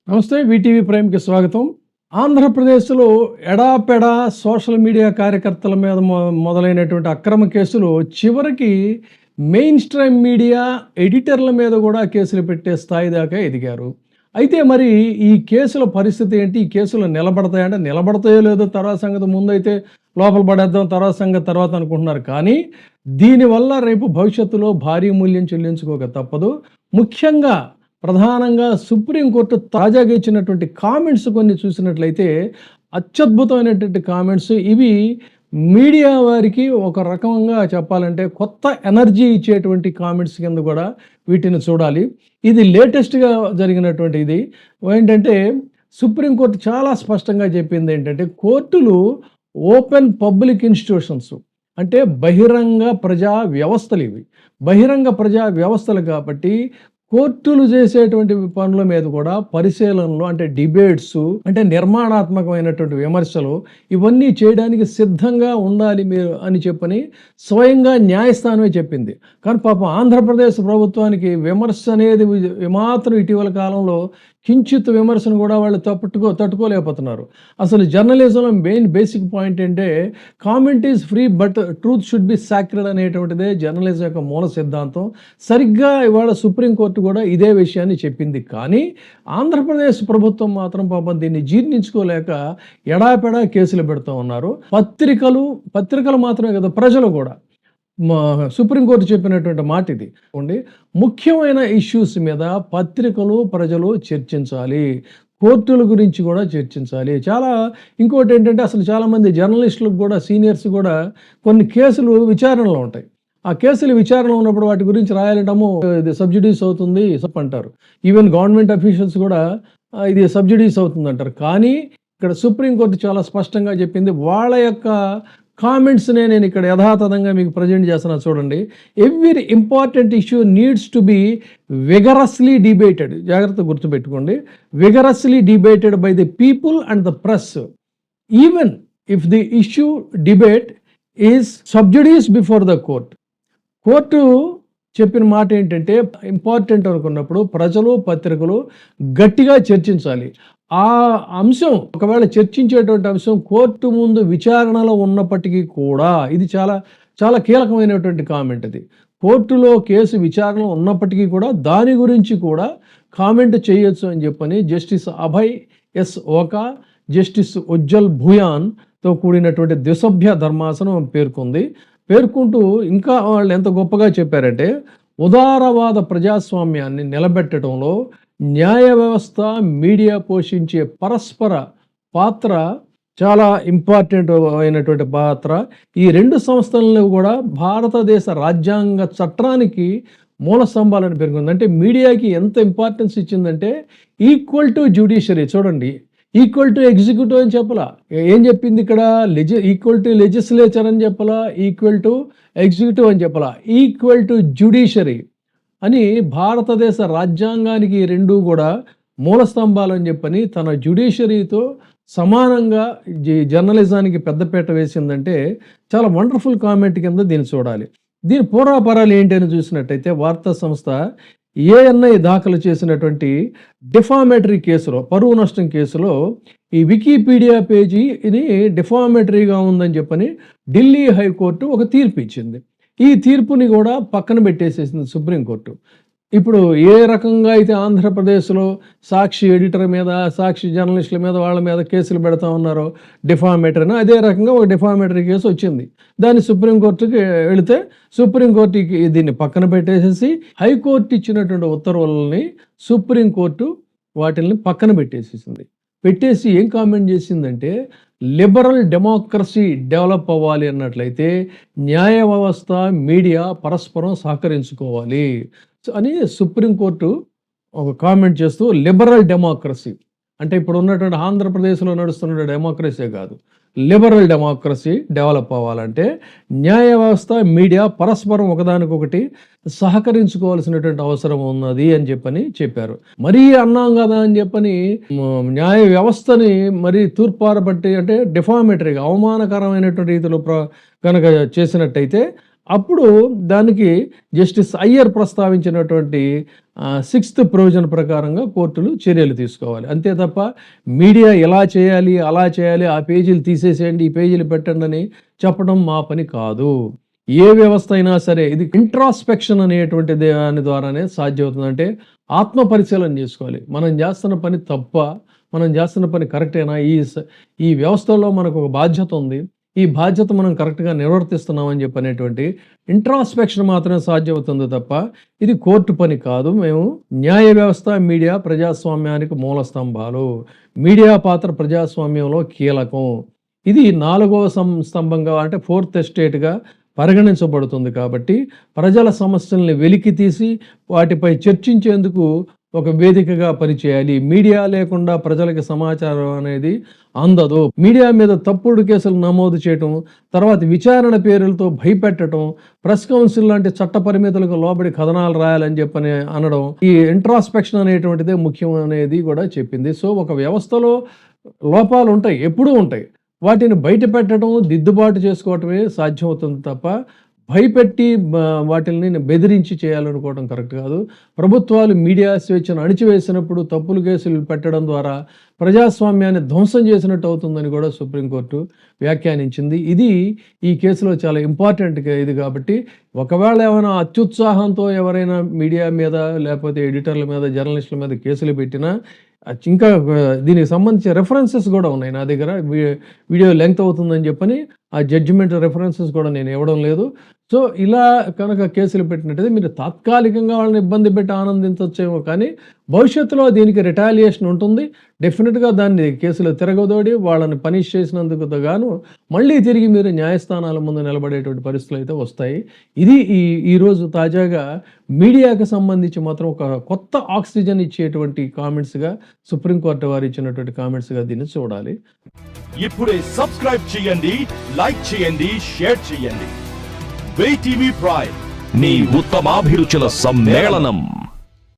నమస్తే. వీటీవీ ప్రైమ్‌కి స్వాగతం. ఆంధ్రప్రదేశ్‌లో ఎడాపెడా సోషల్ మీడియా కార్యకర్తల మీద మొదలైనటువంటి అక్రమ కేసులు చివరికి మెయిన్ స్ట్రీమ్ మీడియా ఎడిటర్ల మీద కూడా కేసులు పెట్టే స్థాయి దాకా ఎదిగారు. అయితే మరి ఈ కేసుల పరిస్థితి ఏంటి? ఈ కేసులు నిలబడతాయంటే నిలబడతాయో లేదో తర్వాత సంగతి, ముందైతే లోపల పడేద్దాం, తర్వాత సంగతి తర్వాత అనుకుంటున్నారు. కానీ దీనివల్ల రేపు భవిష్యత్తులో భారీ మూల్యం చెల్లించుకోక తప్పదు. ముఖ్యంగా ప్రధానంగా సుప్రీంకోర్టు తాజాగా ఇచ్చినటువంటి కామెంట్స్ కొన్ని చూసినట్లయితే అత్యద్భుతమైనటువంటి కామెంట్స్ ఇవి. మీడియా వారికి ఒక రకంగా చెప్పాలంటే కొత్త ఎనర్జీ ఇచ్చేటువంటి కామెంట్స్ కింద కూడా వీటిని చూడాలి. ఇది లేటెస్ట్గా జరిగినటువంటి ఇది ఏంటంటే, సుప్రీంకోర్టు చాలా స్పష్టంగా చెప్పింది ఏంటంటే, కోర్టులు ఓపెన్ పబ్లిక్ ఇన్స్టిట్యూషన్స్, అంటే బహిరంగ ప్రజా వ్యవస్థలు ఇవి. బహిరంగ ప్రజా వ్యవస్థలు కాబట్టి కోర్టులు చేసేటువంటి పనుల మీద కూడా పరిశీలనలు, అంటే డిబేట్స్, అంటే నిర్మాణాత్మకమైనటువంటి విమర్శలు, ఇవన్నీ చేయడానికి సిద్ధంగా ఉండాలి మీరు అని చెప్పని స్వయంగా న్యాయస్థానమే చెప్పింది. కానీ పాపం ఆంధ్రప్రదేశ్ ప్రభుత్వానికి విమర్శ అనేది ఏమాత్రం ఇటీవల కాలంలో కించిత్ విమర్శను కూడా వాళ్ళు తట్టుకోలేకపోతున్నారు. అసలు జర్నలిజంలో మెయిన్ బేసిక్ పాయింట్ అంటే comment is free but truth should be sacred అనేటువంటిదే జర్నలిజం యొక్క మూల సిద్ధాంతం. సరిగ్గా ఇవాళ సుప్రీంకోర్టు కూడా ఇదే విషయాన్ని చెప్పింది. కానీ ఆంధ్రప్రదేశ్ ప్రభుత్వం మాత్రం పాపం దీన్ని జీర్ణించుకోలేక ఎడాపెడా కేసులు పెడుతూ ఉన్నారు. పత్రికలు మాత్రమే కదా, ప్రజలు కూడా. సుప్రీంకోర్టు చెప్పినటువంటి మాట ఇది. ముఖ్యమైన ఇష్యూస్ మీద పత్రికలు, ప్రజలు చర్చించాలి. కోర్టుల గురించి కూడా చర్చించాలి. ఇంకోటి ఏంటంటే, అసలు చాలామంది జర్నలిస్టులకు కూడా, సీనియర్స్ కూడా కొన్ని కేసులు విచారణలో ఉంటాయి. ఆ కేసులు విచారణలో ఉన్నప్పుడు వాటి గురించి రాయాలంటాము, ఇది సబ్జుడీస్ అవుతుంది అంటారు. ఈవెన్ గవర్నమెంట్ అఫీషియల్స్ కూడా ఇది సబ్జుడీస్ అవుతుంది అంటారు. కానీ ఇక్కడ సుప్రీంకోర్టు చాలా స్పష్టంగా చెప్పింది. వాళ్ళ యొక్క కామెంట్స్నే నేను ఇక్కడ యథాతథంగా మీకు ప్రజెంట్ చేస్తున్నా చూడండి. Every important issue needs to be vigorously debated. జాగ్రత్తగా గుర్తుపెట్టుకోండి. Vigorously debated by the people and the press, even if the issue debate is sub judice before the court. Court చెప్పిన మాట ఏంటంటే, ఇంపార్టెంట్ అనుకున్నప్పుడు ప్రజలు, పత్రికలు గట్టిగా చర్చించాలి. ఆ అంశం ఒకవేళ చర్చించేటువంటి అంశం కోర్టు ముందు విచారణలో ఉన్నప్పటికీ కూడా, ఇది చాలా చాలా కీలకమైనటువంటి కామెంట్ ఇది. కోర్టులో కేసు విచారణలో ఉన్నప్పటికీ కూడా దాని గురించి కూడా కామెంట్ చేయొచ్చు అని చెప్పని justice Abhay S Oka, justice Ujjal భూయాన్తో కూడినటువంటి ద్విసభ్య ధర్మాసనం పేర్కొంటూ ఇంకా వాళ్ళు ఎంత గొప్పగా చెప్పారంటే, ఉదారవాద ప్రజాస్వామ్యాన్ని నిలబెట్టడంలో న్యాయ వ్యవస్థ, మీడియా పోషించే పరస్పర పాత్ర చాలా ఇంపార్టెంట్ అయినటువంటి పాత్ర. ఈ రెండు సంస్థలను కూడా భారతదేశ రాజ్యాంగ చట్టానికి మూల స్తంభాలను పేర్కొంది. అంటే మీడియాకి ఎంత ఇంపార్టెన్స్ ఇచ్చిందంటే, ఈక్వల్ టు జ్యుడిషియరీ. చూడండి, ఈక్వల్ టు ఎగ్జిక్యూటివ్ అని చెప్పలా. ఏం చెప్పింది ఇక్కడ? ఈక్వల్ టు లెజిస్లేచర్ అని చెప్పలా, ఈక్వల్ టు ఎగ్జిక్యూటివ్ అని చెప్పలా, ఈక్వల్ టు జ్యుడిషియరీ అని భారతదేశ రాజ్యాంగానికి రెండు కూడా మూల స్తంభాలు అని చెప్పని తన జ్యుడిషియరీతో సమానంగా జర్నలిజానికి పెద్దపీట వేసిందంటే చాలా వండర్ఫుల్ కామెంట్ కింద దీన్ని చూడాలి. దీని పూర్వాపరాలు ఏంటి అని చూసినట్టయితే, వార్తా సంస్థ ఏఎన్ఐ దాఖలు చేసినటువంటి డిఫామేటరీ కేసులో, పరువు నష్టం కేసులో, ఈ వికీపీడియా పేజీ ఇది డిఫామేటరీగా ఉందని చెప్పని ఢిల్లీ హైకోర్టు ఒక తీర్పు ఇచ్చింది. ఈ తీర్పుని కూడా పక్కన పెట్టేసేసింది సుప్రీంకోర్టు. ఇప్పుడు ఏ రకంగా అయితే ఆంధ్రప్రదేశ్లో సాక్షి ఎడిటర్ మీద, సాక్షి జర్నలిస్టుల మీద, వాళ్ళ మీద కేసులు పెడతా ఉన్నారో డిఫామేటరీని, అదే రకంగా ఒక డిఫామేటరీ కేసు వచ్చింది. దాన్ని సుప్రీంకోర్టుకి వెళితే సుప్రీంకోర్టుకి దీన్ని పక్కన పెట్టేసేసి హైకోర్టు ఇచ్చినటువంటి ఉత్తర్వులని సుప్రీంకోర్టు వాటిని పక్కన పెట్టేసి ఏం కామెంట్ చేసిందంటే, లిబరల్ డెమోక్రసీ డెవలప్ అవ్వాలి అన్నట్లయితే న్యాయ వ్యవస్థ, మీడియా పరస్పరం సహకరించుకోవాలి అని సుప్రీంకోర్టు ఒక కామెంట్ చేస్తూ, లిబరల్ డెమోక్రసీ అంటే ఇప్పుడు ఉన్నటువంటి ఆంధ్రప్రదేశ్లో నడుస్తున్న డెమోక్రసీ కాదు, లిబరల్ డెమోక్రసీ డెవలప్ అవ్వాలంటే న్యాయ వ్యవస్థ, మీడియా పరస్పరం ఒకదానికొకటి సహకరించుకోవాల్సినటువంటి అవసరం ఉన్నది అని చెప్పారు. మరీ అన్నాం కదా అని చెప్పని న్యాయ వ్యవస్థని మరీ తూర్పారబట్టి, అంటే డిఫామేటరీగా అవమానకరమైనటువంటి రీతిలో కనుక చేసినట్టయితే అప్పుడు దానికి జస్టిస్ అయ్యర్ ప్రస్తావించినటువంటి 6th ప్రొవిజన్ ప్రకారంగా కోర్టులు చర్యలు తీసుకోవాలి. అంతే తప్ప మీడియా ఇలా చేయాలి, అలా చేయాలి, ఆ పేజీలు తీసేసేయండి, ఈ పేజీలు పెట్టండి అని చెప్పడం మా పని కాదు. ఏ వ్యవస్థ అయినా సరే ఇది ఇంట్రాస్పెక్షన్ అనేటువంటి దాని ద్వారానే సాధ్యమవుతుంది. అంటే ఆత్మ పరిశీలన చేసుకోవాలి. మనం చేస్తున్న పని తప్ప, మనం చేస్తున్న పని కరెక్టేనా, ఈ వ్యవస్థలో మనకు ఒక బాధ్యత ఉంది, ఈ బాధ్యత మనం కరెక్ట్గా నిర్వర్తిస్తున్నామని చెప్పనేటువంటి ఇంట్రాస్పెక్షన్ మాత్రమే సాధ్యమవుతుంది తప్ప ఇది కోర్టు పని కాదు. మేము న్యాయ వ్యవస్థ, మీడియా ప్రజాస్వామ్యానికి మూల స్తంభాలు. మీడియా పాత్ర ప్రజాస్వామ్యంలో కీలకం. ఇది 4వ స్తంభంగా అంటే 4th ఎస్టేట్గా పరిగణించబడుతుంది. కాబట్టి ప్రజల సమస్యల్ని వెలికి తీసి వాటిపై చర్చించేందుకు ఒక వేదికగా పనిచేయాలి. మీడియా లేకుండా ప్రజలకి సమాచారం అనేది అందదు. మీడియా మీద తప్పుడు కేసులు నమోదు చేయటం, తర్వాత విచారణ పేర్లతో భయపెట్టడం, ప్రెస్ కౌన్సిల్ లాంటి చట్ట పరిమితులకు లోబడి కథనాలు రాయాలని చెప్పని అనడం, ఈ ఇంట్రాస్పెక్షన్ అనేటువంటిదే ముఖ్యం అనేది కూడా చెప్పింది. సో ఒక వ్యవస్థలో లోపాలు ఉంటాయి, ఎప్పుడూ ఉంటాయి. వాటిని బయట పెట్టడం, దిద్దుబాటు చేసుకోవటమే సాధ్యమవుతుంది తప్ప భయపెట్టి వాటిని బెదిరించి చేయాలనుకోవడం కరెక్ట్ కాదు. ప్రభుత్వాలు మీడియా స్వేచ్ఛను అణిచివేసినప్పుడు తప్పుడు కేసులు పెట్టడం ద్వారా ప్రజాస్వామ్యాన్ని ధ్వంసం చేసినట్టు అవుతుందని కూడా సుప్రీంకోర్టు వ్యాఖ్యానించింది. ఇది ఈ కేసులో చాలా ఇంపార్టెంట్ ఇది. కాబట్టి ఒకవేళ ఏమైనా అత్యుత్సాహంతో ఎవరైనా మీడియా మీద లేకపోతే ఎడిటర్ల మీద, జర్నలిస్టుల మీద కేసులు పెట్టినా ఇంకా దీనికి సంబంధించిన రెఫరెన్సెస్ కూడా ఉన్నాయి నా దగ్గర. వీడియో లెంగ్త్ అవుతుందని చెప్పని ఆ జడ్జిమెంట్ రెఫరెన్సెస్ కూడా నేను ఇవ్వడం లేదు. సో ఇలా కనుక కేసులు పెట్టినట్టయితే మీరు తాత్కాలికంగా వాళ్ళని ఇబ్బంది పెట్టి ఆనందించవచ్చేమో, కానీ భవిష్యత్తులో దీనికి రిటాలియేషన్ ఉంటుంది. డెఫినెట్గా దాన్ని కేసులు తిరగదోడి వాళ్ళని పనిష్ చేసినందుకు గాను మళ్ళీ తిరిగి మీరు న్యాయస్థానాల ముందు నిలబడేటువంటి పరిస్థితులు అయితే వస్తాయి. ఇది ఈరోజు తాజాగా మీడియాకి సంబంధించి మాత్రం ఒక కొత్త ఆక్సిజన్ ఇచ్చేటువంటి కామెంట్స్గా సుప్రీంకోర్టు వారు ఇచ్చినటువంటి కామెంట్స్గా దీన్ని చూడాలి. ఇప్పుడే సబ్స్క్రైబ్ చేయండి, లైక్ చేయండి, షేర్ చేయండి. VTV ప్రైమ్, నీ ఉత్తమాభిరుచుల సమ్మేళనం.